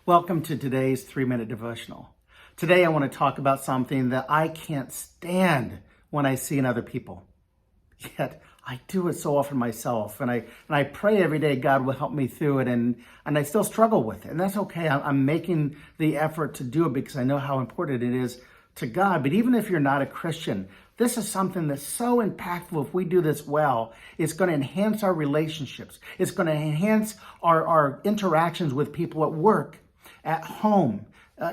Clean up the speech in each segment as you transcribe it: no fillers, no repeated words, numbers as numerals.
Welcome to today's 3-minute devotional. Today I want to talk about something that I can't stand when I see in other people. Yet I do it so often myself, and I pray every day God will help me through it, and I still struggle with it. And that's okay. I'm making the effort to do it because I know how important it is to God. But even if you're not a Christian, this is something that's so impactful. If we do this well, it's going to enhance our relationships. It's going to enhance our interactions with people at work, at home,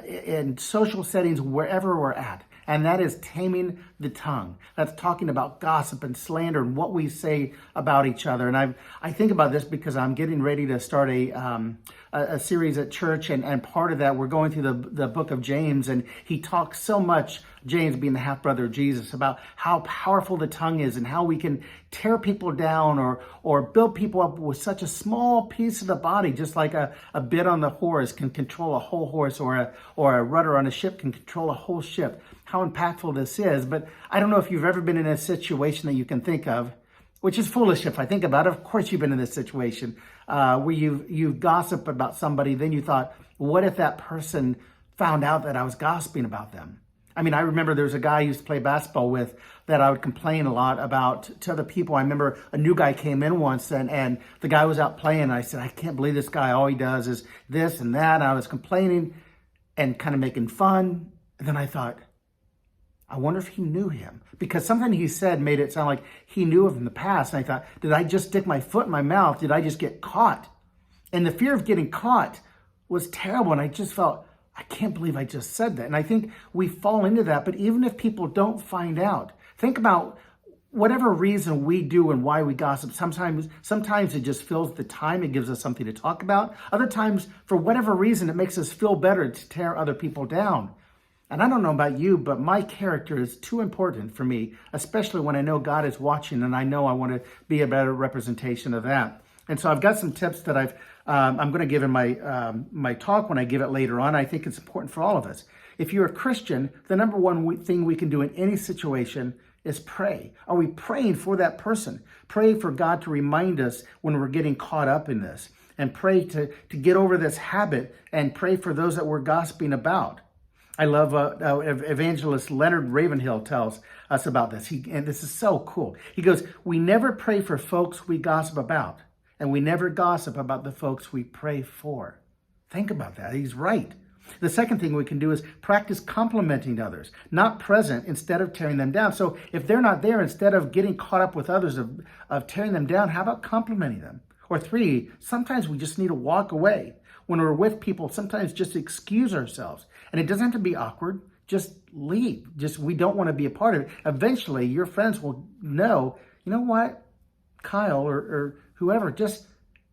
in social settings, wherever we're at. And that is taming the tongue. That's talking about gossip and slander and what we say about each other. And I think about this because I'm getting ready to start a series at church. And part of that, we're going through the book of James. And he talks so much, James being the half-brother of Jesus, about how powerful the tongue is and how we can tear people down or build people up with such a small piece of the body, just like a bit on the horse can control a whole horse, or a rudder on a ship can control a whole ship. How impactful this is. But I don't know if you've ever been in a situation that you can think of, which is foolish if I think about it. Of course you've been in this situation where you've gossiped about somebody, then you thought, what if that person found out that I was gossiping about them? I mean, I remember there was a guy I used to play basketball with that I would complain a lot about to other people. I remember a new guy came in once and the guy was out playing. And I said, I can't believe this guy, all he does is this and that. And I was complaining and kind of making fun. And then I thought, I wonder if he knew him, because something he said made it sound like he knew of him in the past. And I thought, did I just stick my foot in my mouth? Did I just get caught? And the fear of getting caught was terrible. And I just felt, I can't believe I just said that. And I think we fall into that. But even if people don't find out, think about whatever reason we do and why we gossip. Sometimes it just fills the time. It gives us something to talk about. Other times, for whatever reason, it makes us feel better to tear other people down. And I don't know about you, but my character is too important for me, especially when I know God is watching and I know I want to be a better representation of that. And so I've got some tips that I'm going to give in my talk when I give it later on. I think it's important for all of us. If you're a Christian, the number one thing we can do in any situation is pray. Are we praying for that person? Pray for God to remind us when we're getting caught up in this, and pray to get over this habit, and pray for those that we're gossiping about. I love evangelist Leonard Ravenhill tells us about this. And this is so cool. He goes, we never pray for folks we gossip about, and we never gossip about the folks we pray for. Think about that. He's right. The second thing we can do is practice complimenting others, not present instead of tearing them down. So if they're not there, instead of getting caught up with others of tearing them down, how about complimenting them? Or 3, sometimes we just need to walk away. When we're with people, sometimes just excuse ourselves. And it doesn't have to be awkward. Just leave. We don't want to be a part of it. Eventually, your friends will know, you know what? Kyle or whoever just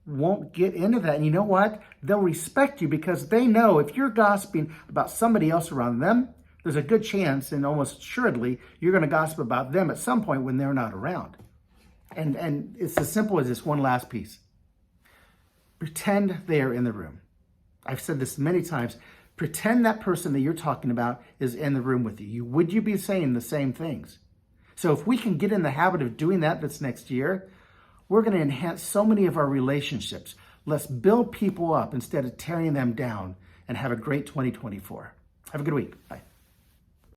won't get into that. And you know what? They'll respect you because they know if you're gossiping about somebody else around them, there's a good chance, and almost assuredly, you're going to gossip about them at some point when they're not around. And it's as simple as this one last piece. Pretend they are in the room. I've said this many times. Pretend that person that you're talking about is in the room with you. Would you be saying the same things? So if we can get in the habit of doing that this next year, we're going to enhance so many of our relationships. Let's build people up instead of tearing them down, and have a great 2024. Have a good week. Bye.